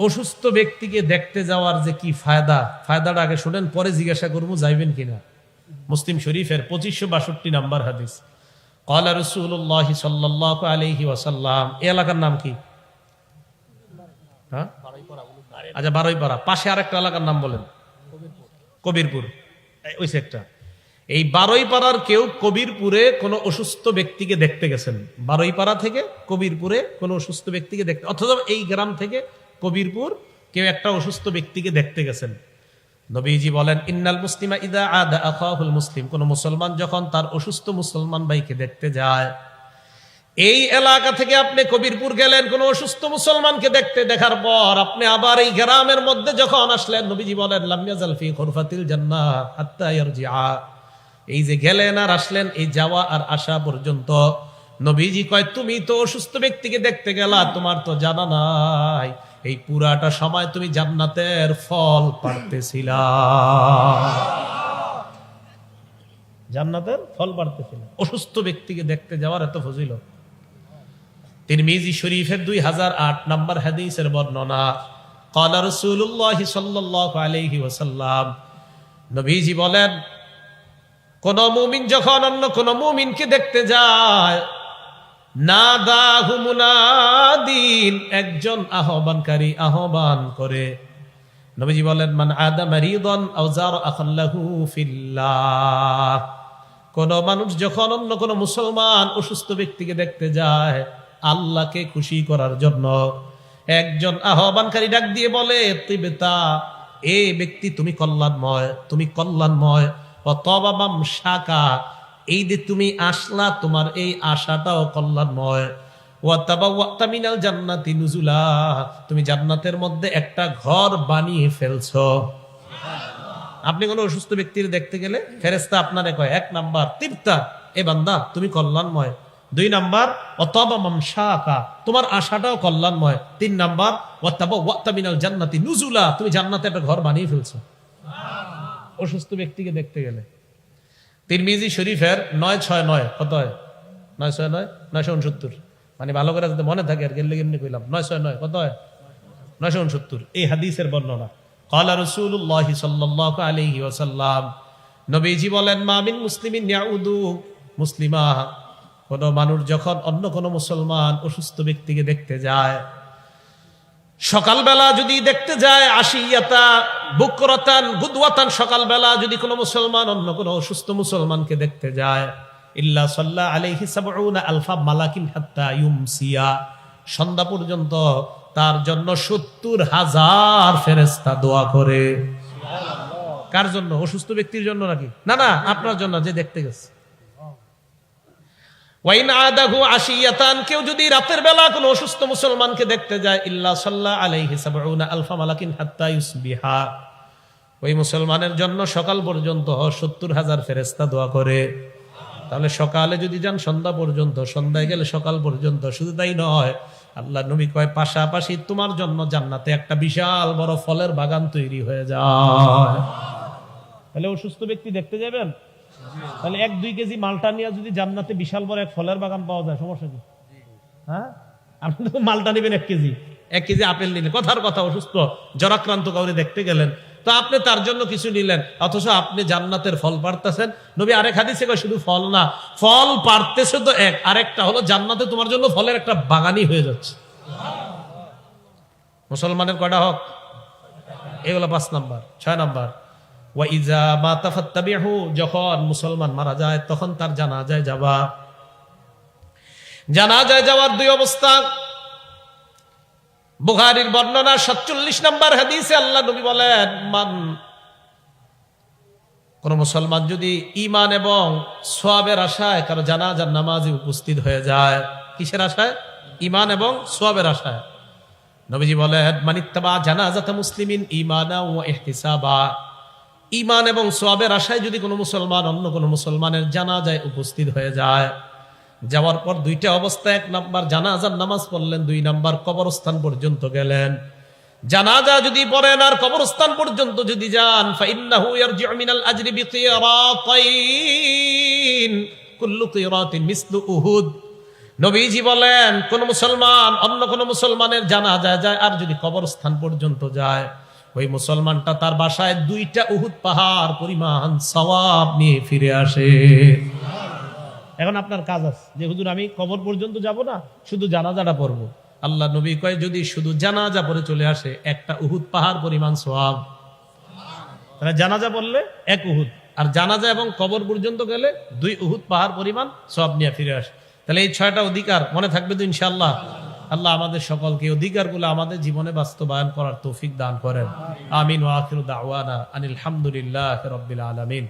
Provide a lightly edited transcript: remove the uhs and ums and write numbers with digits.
অসুস্থ ব্যক্তিকে দেখতে যাওয়ার যে কি ফায়দাটা আগে শুনেন, পরে জিজ্ঞাসা করবো যাইবেন কিনা। মুসলিম শরীফের 2562 নাম্বার হাদিস। ক্বালা রাসূলুল্লাহ সাল্লাল্লাহু আলাইহি ওয়াসাল্লাম। এই এলাকার নাম কি? হ্যাঁ, আচ্ছা, বারুইপাড়া। পাশে আরেকটা এলাকার নাম বলেন। কবিরপুর। ওই একটা, এই বারুইপাড়ার কেউ কবিরপুরে কোনো অসুস্থ ব্যক্তিকে দেখতে গেছেন। বারুইপাড়া থেকে কবিরপুরে কোনো অসুস্থ ব্যক্তিকে দেখতে, অথচ এই গ্রাম থেকে কবিরপুর কেউ একটা অসুস্থ ব্যক্তিকে দেখতে গেছেন। নবীজি বলেন, ইন্নাল মুসলিমা ইদা আদা আখাহুল মুসলিম, কোন মুসলমান যখন তার অসুস্থ মুসলমান ভাইকে দেখতে যায়। এই এলাকা থেকে আপনি কবিরপুর গেলেন কোন অসুস্থ মুসলমানকে দেখতে, দেখার পর আপনি আবার এই গ্রামের মধ্যে যখন আসলেন, নবীজি বলেন লাম ইয়াজাল ফি খুরফাতিল জান্নাহ হাত্তা ইয়ারজিআ। এই যে গেলেন আর আসলেন, এই যাওয়া আর আসা পর্যন্ত নবীজি কয়, তুমি তো অসুস্থ ব্যক্তিকে দেখতে গেলা, তোমার তো জানা নাই এই পুরাটা সময় তুমি জান্নাতের ফল পাড়তেছিলা। জান্নাতের ফল পাড়তেছিলা। অসুস্থ ব্যক্তিকে দেখতে যাওয়ার এত ফজিলত। তিরমিজি শরীফের 2008 নাম্বার হাদিসের বর্ণনা। ক্বালা রাসূলুল্লাহ সাল্লাল্লাহু আলাইহি ওয়াসাল্লাম, নবীজি বলেন, কোন মুমিন যখন অন্য কোন মুমিনকে দেখতে যায়, নাদাহু মুনাদিন, একজন আহ্বানকারী আহ্বান করে। নবীজি বলেন, মান আদা মারিদান আও যারা আখান লাহু ফিল্লাহ। কোন মানুষ যখন অন্য কোন মুসলমান অসুস্থ ব্যক্তিকে দেখতে যায় আল্লাহকে খুশি করার জন্য, একজন আহ্বানকারী ডাক দিয়ে বলে, তিবতা, এ ব্যক্তি তুমি কল্যাণময়, তুমি কল্যাণময়। অতবাবাম শাকা, এই যে তুমি আসলা, তোমার এই আশাটাও কল্যাণময়। ওয়াতাবাওয়াতা মিনাল জান্নাতি নুজুলা, তুমি জান্নাতের মধ্যে একটা ঘর বানিয়ে ফেলছো। আপনি কোন অসুস্থ ব্যক্তির দেখতে গেলে ফেরেশতা আপনারে কয়, 1 নাম্বার তিবতা, এ বান্দা তুমি কল্যাণময়। 2 নাম্বার অতবাবাম শাকা, তোমার আশাটাও কল্যাণময়। 3 নাম্বার ওয়াতাবাওয়াতা মিনাল জান্নাতি নুজুলা, তুমি জান্নাতে একটা ঘর বানিয়ে ফেলছো অসুস্থ ব্যক্তিকে দেখতে গেলে। তিরমিজি শরীফের 969, কত হয়? 969, 969, মানে ভালো করে যাতে মনে থাকে আর গেলে গেলে কইলাম। 969 কত হয়? 969। এই হাদিসের বর্ণনা। ক্বালা রাসূলুল্লাহ সাল্লাল্লাহু আলাইহি ওয়াসাল্লাম, নবীজি বলেন, মা মিন মুসলিমিন ইয়াউদু মুসলিমা, কোন মানুষ যখন অন্য কোন মুসলমান অসুস্থ ব্যক্তিকে দেখতে যায়, সকালবেলা যদি দেখতে যায়, আশিয়াতা বুকরাতান গুদওয়াতান, সকালবেলা যদি কোনো মুসলমান অন্য কোনো অসুস্থ মুসলমানকে দেখতে যায়, ইল্লা সাল্লা আলাইহি 70 আলফা মালাকিন হাত্তা ইউমসিয়া, সন্ধ্যা পর্যন্ত তার জন্য 70,000 ফেরেশতা দোয়া করে। কার জন্য? অসুস্থ ব্যক্তির জন্য নাকি? না না, আপনার জন্য, যে দেখতে গেছে। ওয়াইন আদাহু আশিয়াতান, কেউ যদি রাতের বেলা কোনো অসুস্থ মুসলমানকে দেখতে যায়, ইল্লা সাল্লা আলাইহি 70 আলফা মালাকিন হাত্তা ইউসবিহা, ওই মুসলমানের জন্য সকাল পর্যন্ত 70,000 ফেরেশতা দোয়া করে। তাহলে সকালে যদি যান সন্ধ্যা পর্যন্ত, সন্ধ্যায় গেলে সকাল পর্যন্ত। শুধু তাই নয়, আল্লাহ নবী কয়, পাশাপাশি তোমার জন্য জান্নাতে একটা বিশাল বড় ফলের বাগান তৈরি হয়ে যায়। তাহলে অসুস্থ ব্যক্তি দেখতে যাবেন, তাহলে 1-2 কেজি মালটা নিয়ে যদি জান্নাতে বিশাল বড় এক ফলের বাগান পাওয়া যায়, সমস্যা কি? হ্যাঁ, আপনি তো মালটা নেবেন 1 কেজি আপেল নিলেন, কথার কথা, অসুস্থ জরাক্রান্ত কাউরে দেখতে গেলেন, তো আপনি তার জন্য কিছু নিলেন, অথচ আপনি জান্নাতের ফল পারতেছেন। নবী আরেক হাদিসে কয়, শুধু ফল না, ফল পারতেছে তো এক, আরেকটা হলো জান্নাতে তোমার জন্য ফলের একটা বাগানই হয়ে যাচ্ছে। মুসলমানের কয়টা হক? এগুলো 5 নাম্বার। 6 নাম্বার, ওয়াইজা মাতা ফাত্তাবিহু, যখন মুসলমান মারা যায় তখন তার জানাজায় যাওয়া। জানাজায় যাওয়ার 2 অবস্থা। বুখারীর বর্ণনা 47 নাম্বার হাদিসে আল্লাহ নবী বলেন, কোন মুসলমান যদি ঈমান এবং সওয়াবের আশায় কারো জানাজার নামাজে উপস্থিত হয়ে যায়, কিসের আশায়? ঈমান এবং সওয়াবের আশায়। নবীজি বলেন, মানিত্তাবা জানাজাতা মুসলিমিন ঈমানা ওয়া ইহতিসাবা, ঈমান এবং সওয়াবের আশায় যদি কোনো মুসলমান অন্য কোনো মুসলমানের জানাজায় উপস্থিত হয়ে যায়, যাওয়ার পর 2টা অবস্থা। 1 নাম্বার জানাজার নামাজ পড়লেন, 2 নাম্বার কবরস্থান পর্যন্ত গেলেন। জানাজা যদি পড়েন আর কবরস্থান পর্যন্ত যদি যান, ফাইন্নাহু ইয়ারজিউ মিনাল আজরি বিকিরাতাইন, কুল্লু কিরাতিন মিসলু উহুদ, নবীজি বলেন, কোন মুসলমান অন্য কোন মুসলমানের জানাজা যায় আর যদি কবরস্থান পর্যন্ত যায়, ওই মুসলমানটা তার বাসায় 2টা উহুদ পাহাড় পরিমাণ সওয়াব নিয়ে ফিরে আসে। এখন আপনার কাজ আছে যে হুজুর আমি কবর পর্যন্ত যাব না, শুধু জানাজাটা পড়বো। আল্লাহ নবী কয় যদি শুধু জানাজা পড়ে চলে আসে, একটা উহুদ পাহাড় পরিমাণ সওয়াব। তাহলে জানাজা পড়লে 1 উহুদ, আর জানাজা এবং কবর পর্যন্ত গেলে 2 উহুদ পাহাড় পরিমাণ সওয়াব নিয়ে ফিরে আসে। তাহলে এই 6টা অধিকার মনে থাকবে তো ইনশাআল্লাহ। আল্লাহ আমাদের সকলকে অধিকারগুলো আমাদের জীবনে বাস্তবায়ন করার তৌফিক দান করেন। আমিন ওয়া আখিরু দাওয়ানা আনিল হামদুলিল্লাহি রাব্বিল আলামিন।